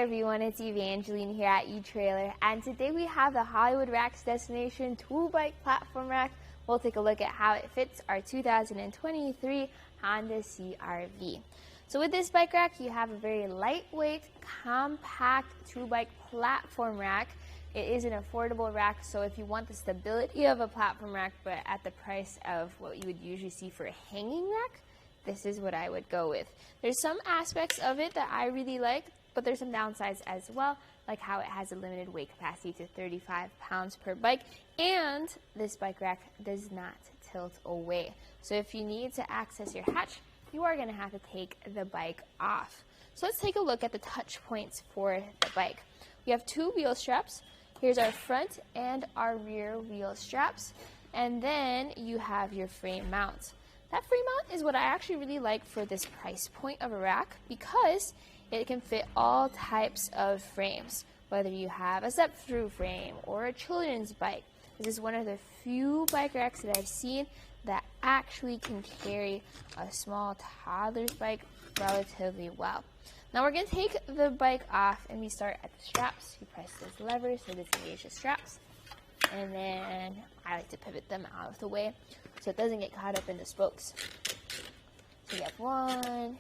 there everyone, it's Eva Angeline here at etrailer, and today we have the Hollywood Racks Destination Tool Bike Platform Rack. We'll take a look at how it fits our 2023 Honda CR-V. So with this bike rack, you have a very lightweight, compact tool bike platform rack. It is an affordable rack, so if you want the stability of a platform rack but at the price of what you would usually see for a hanging rack, this is what I would go with. There's some aspects of it that I really like, but there's some downsides as well, like how it has a limited weight capacity to 35 pounds per bike, and this bike rack does not tilt away. So if you need to access your hatch, you are going to have to take the bike off. So let's take a look at the touch points for the bike. We have two wheel straps. Here's our front and our rear wheel straps, and then you have your frame mount. That frame mount is what I actually really like for this price point of a rack because it can fit all types of frames, whether you have a step-through frame or a children's bike. This is one of the few bike racks that I've seen that actually can carry a small toddler's bike relatively well. Now we're going to take the bike off, and we start at the straps. You press this lever to disengage the straps, and then I like to pivot them out of the way so it doesn't get caught up in the spokes. So we have one,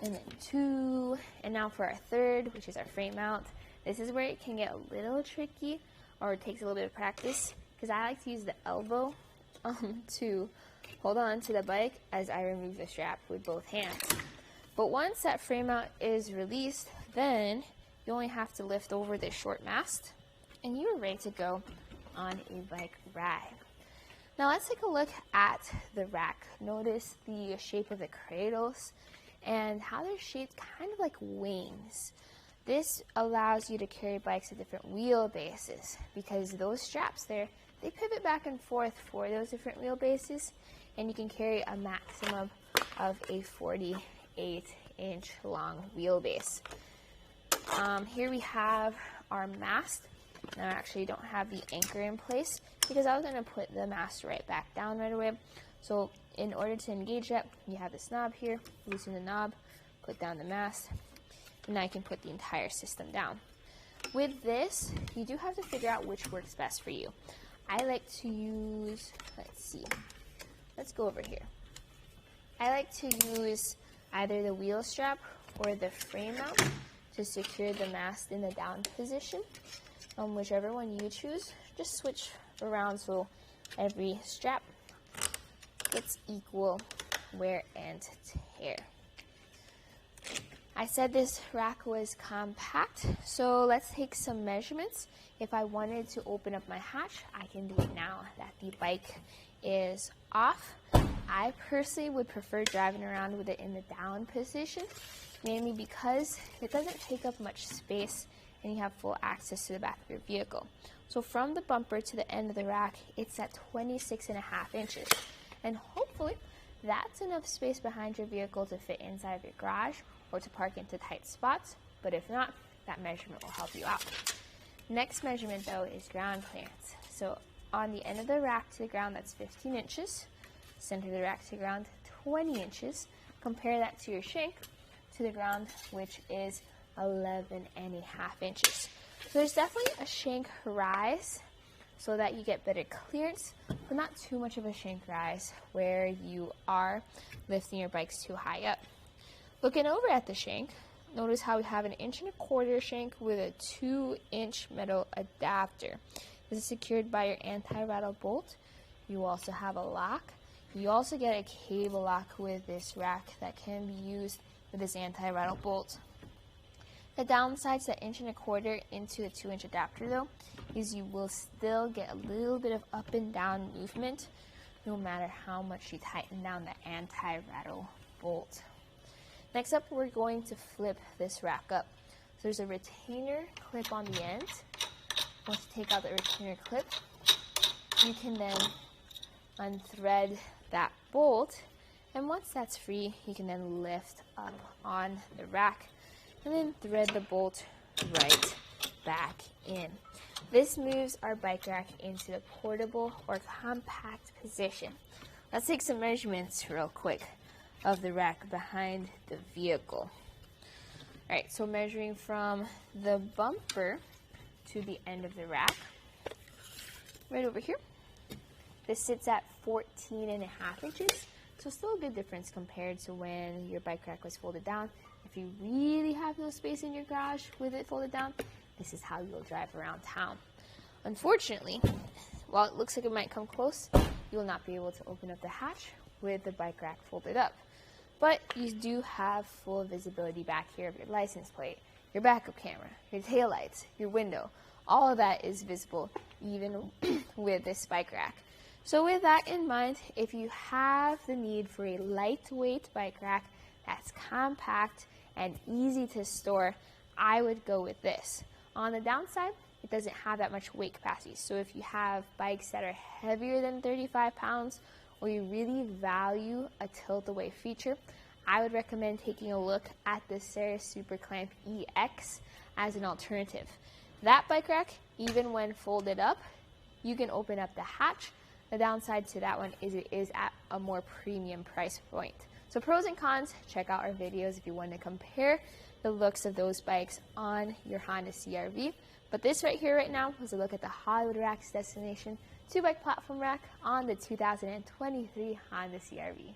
and then two, and now for our third, which is our frame mount. This is where it can get a little tricky, or it takes a little bit of practice, because I like to use the elbow to hold on to the bike as I remove the strap with both hands. But once that frame mount is released, then you only have to lift over this short mast, and you are ready to go on a bike ride. Now let's take a look at the rack. Notice the shape of the cradles and how they're shaped kind of like wings. This allows you to carry bikes at different wheelbases because those straps there, they pivot back and forth for those different wheelbases, and you can carry a maximum of a 48-inch long wheelbase. Here we have our mast. Now I actually don't have the anchor in place because I was going to put the mast right back down right away. So in order to engage that, you have this knob here, loosen the knob, put down the mast, and now you can put the entire system down. With this, you do have to figure out which works best for you. I like to use, let's go over here. I like to use either the wheel strap or the frame mount to secure the mast in the down position. Whichever one you choose, just switch around so every strap gets equal wear and tear. I said this rack was compact, so let's take some measurements. If I wanted to open up my hatch, I can do it now that the bike is off. I personally would prefer driving around with it in the down position, mainly because it doesn't take up much space and you have full access to the back of your vehicle. So from the bumper to the end of the rack, it's at 26.5 inches. And hopefully that's enough space behind your vehicle to fit inside of your garage or to park into tight spots. But if not, that measurement will help you out. Next measurement though is ground clearance. So on the end of the rack to the ground, that's 15 inches. Center of the rack to the ground, 20 inches. Compare that to your shank to the ground, which is 11.5 inches. So there's definitely a shank rise so that you get better clearance, but not too much of a shank rise where you are lifting your bikes too high up. Looking over at the shank, notice how we have an 1.25 inch shank with a 2-inch metal adapter. This is secured by your anti-rattle bolt. You also have a lock. You also get a cable lock with this rack that can be used with this anti-rattle bolt. The downside to the 1.25 inch into the 2-inch adapter though is you will still get a little bit of up and down movement no matter how much you tighten down the anti-rattle bolt. Next up, we're going to flip this rack up. So there's a retainer clip on the end. Once you take out the retainer clip, you can then unthread that bolt, and once that's free, you can then lift up on the rack and then thread the bolt right back in. This moves our bike rack into the portable or compact position. Let's take some measurements real quick of the rack behind the vehicle. All right, so measuring from the bumper to the end of the rack, right over here, this sits at 14.5 inches. So still a good difference compared to when your bike rack was folded down. If you really have no space in your garage with it folded down, this is how you'll drive around town. Unfortunately, while it looks like it might come close, you will not be able to open up the hatch with the bike rack folded up. But you do have full visibility back here of your license plate, your backup camera, your taillights, your window. All of that is visible even with this bike rack. So with that in mind, if you have the need for a lightweight bike rack that's compact and easy to store, I would go with this. On the downside, it doesn't have that much weight capacity. So if you have bikes that are heavier than 35 pounds, or you really value a tilt-away feature, I would recommend taking a look at the Ceres Super Clamp EX as an alternative. That bike rack, even when folded up, you can open up the hatch. The downside to that one is it is at a more premium price point. So pros and cons, check out our videos if you want to compare the looks of those bikes on your Honda CR-V. But this right here right now was a look at the Hollywood Racks Destination 2-bike platform rack on the 2023 Honda CR-V.